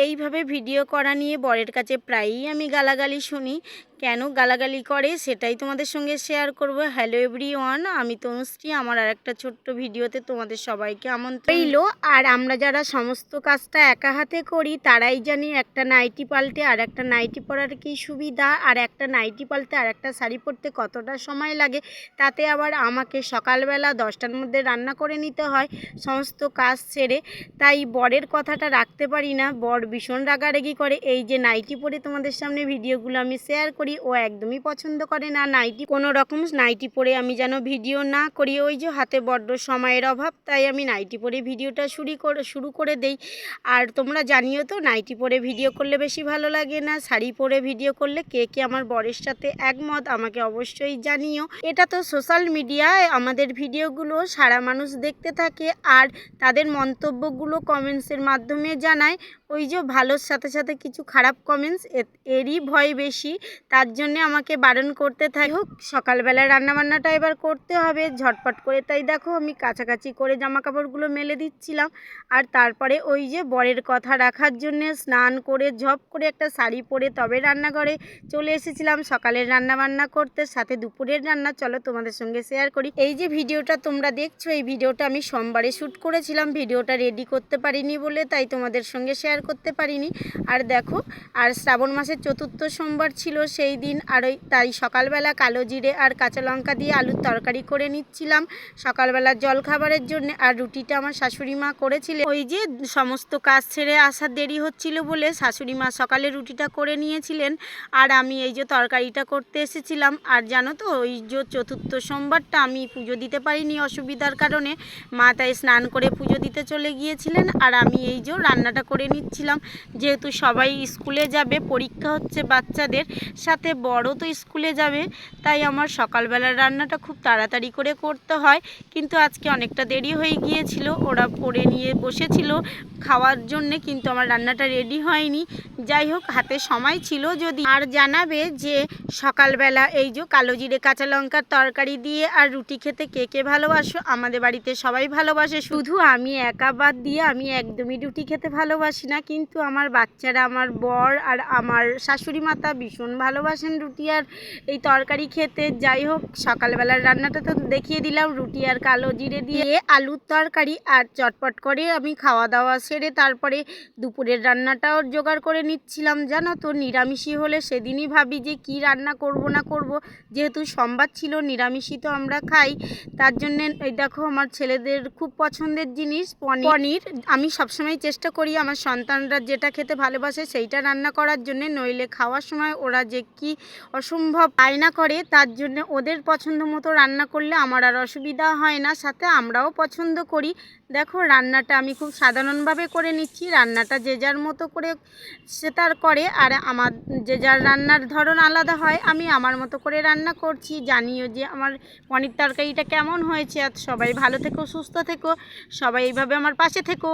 এইভাবে ভিডিও করা নিয়ে বরের কাছে প্রায়ই আমি গালাগালি শুনি। কেন গালাগালি করে সেটাই তোমাদের সঙ্গে শেয়ার করব। হ্যালো এভরিওয়ান, আমি তনুশ্রী। আমার আরেকটা ছোট্ট ভিডিওতে তোমাদের সবাইকে আমন্ত্রণ রইল। আর আমরা যারা সমস্ত কাজটা একা হাতে করি তারাই জানি একটা নাইটি পাল্টে আর একটা নাইটি পরার কী সুবিধা, আর একটা নাইটি পাল্টে আর একটা শাড়ি পরতে কতটা সময় লাগে। তাতে আবার আমাকে সকালবেলা 10টার মধ্যে রান্না করে নিতে হয় সমস্ত কাজ ছেড়ে। তাই বরের কথাটা রাখতে পারি না। বর ভীষণ রাগারাগি করে। এই যে নাইটি পরে তোমাদের সামনে ভিডিওগুলো আমি শেয়ার করি, ও একদমই পছন্দ করে না নাইটি, কোনো রকম নাইটি পরে আমি যেন ভিডিও না করি। ওই যে হাতে বড্ড সময়ের অভাব, তাই আমি নাইটি পরে ভিডিওটা শুরু করে দেই। আর তোমরা জানিও তো নাইটি পরে ভিডিও করলে বেশি ভালো লাগে না শাড়ি পরে ভিডিও করলে। কে কে আমার বরের সাথে একমত আমাকে অবশ্যই জানিও। এটা তো সোশ্যাল মিডিয়ায় আমাদের ভিডিওগুলো সারা মানুষ দেখতে থাকে, আর তাদের মন্তব্যগুলো কমেন্টসের মাধ্যমে জানায়। ওই যে ভালোর সাথে সাথে কিছু খারাপ কমেন্টস, এরই ভয় বেশি, তার জন্যে আমাকে বারণ করতে থাকে। হোক, সকালবেলা রান্নাবান্নাটা এবার করতে হবে ঝটপট করে। তাই দেখো আমি কাছাকাছি করে জামা কাপড়গুলো মেলে দিচ্ছিলাম। আর তারপরে ওই যে বরের কথা রাখার জন্যে স্নান করে ঝপ করে একটা শাড়ি পরে তবে রান্নাঘরে চলে এসেছিলাম সকালের রান্নাবান্না করতে, সাথে দুপুরের রান্না। চলো তোমাদের সঙ্গে শেয়ার করি। এই যে ভিডিওটা তোমরা দেখছো, এই ভিডিওটা আমি সোমবারে শ্যুট করেছিলাম। ভিডিওটা রেডি করতে পারিনি বলে তাই তোমাদের সঙ্গে শেয়ার করতে পারিনি। আর দেখো, আর শ্রাবণ মাসের 4র্থ সোমবার ছিল সেই দিন। আর তাই সকালবেলা কালো জিরে আর কাঁচা লঙ্কা দিয়ে আলুর তরকারি করে নিচ্ছিলাম সকালবেলা জল খাবারের জন্য। আর রুটিটা আমার শাশুড়ি মা করেছিলেন। ওই যে সমস্ত কাজ ছেড়ে আসার দেরি হচ্ছিল বলে শাশুড়ি মা সকালে রুটিটা করে নিয়েছিলেন, আর আমি এই যে তরকারিটা করতে এসেছিলাম। আর জানো তো, ওই যে 4র্থ সোমবারটা আমি পুজো দিতে পারিনি অসুবিধার কারণে। মা তাই স্নান করে পুজো দিতে চলে গিয়েছিলেন, আর আমি এই যে রান্নাটা করে নিচ্ছিলাম। যেহেতু সবাই স্কুলে যাবে, পরীক্ষা হচ্ছে বাচ্চাদের, সাথে বড় তো স্কুলে যাবে, তাই আমার সকালবেলার রান্নাটা খুব তাড়াতাড়ি করে করতে হয়। কিন্তু আজকে অনেকটা দেরি হয়ে গিয়েছিল, ওরা পড়ে নিয়ে বসেছিল খাওয়ার জন্যে, কিন্তু আমার রান্নাটা রেডি হয়নি। যাই হোক, হাতে সময় ছিল যদি। আর জানাবে যে সকালবেলা এই যে কালো জিরে কাঁচা লঙ্কার তরকারি দিয়ে আর রুটি খেতে কে কে ভালোবাসো। আমাদের বাড়িতে সবাই ভালোবাসে, শুধু আমি একা বাদ দিয়ে। আমি একদমই রুটি খেতে ভালোবাসি না, কিন্তু আমার বাচ্চারা, আমার বর আর আমার শাশুড়ি মাতা ভীষণ ভালোবাসেন রুটি আর এই তরকারি খেতে। যাই হোক, সকালবেলার রান্নাটা তো দেখিয়ে দিলাম, রুটি আর কালো জিরে দিয়ে আলুর তরকারি। আর চটপট করে আমি খাওয়া দাওয়া সেরে তারপরে দুপুরের রান্নাটাও জোগাড় করে নিচ্ছিলাম। জানো তো, নিরামিষই হলে সেদিনই ভাবি যে কি রান্না করব না করব। যেহেতু সোমবার ছিল, নিরামিষই তো আমরা খাই, তার জন্যে এই দেখো আমার ছেলেদের খুব পছন্দের জিনিস পনির। আমি সবসময় চেষ্টা করি আমার সন্তানরা যেটা খেতে ভালোবাসে সেইটা রান্না করার জন্যে, নইলে খাওয়ার সময় ওরা যে কি অসম্ভব বায়না করে, তার জন্য ওদের পছন্দ মতো রান্না করলে আমার আর অসুবিধা হয় না, সাথে আমরাও পছন্দ করি। দেখো রান্নাটা আমি খুব সাধারণভাবে করে নিচ্ছি। রান্নাটা যে যার মতো করে সে তার করে, আর আমার যে যার রান্নার ধরন আলাদা হয়। আমি আমার মতো করে রান্না করছি। জানিও যে আমার পনির তরকারিটা কেমন হয়েছে। আর সবাই ভালো থেকো, সুস্থ থেকো, সবাই এইভাবে আমার পাশে থেকো।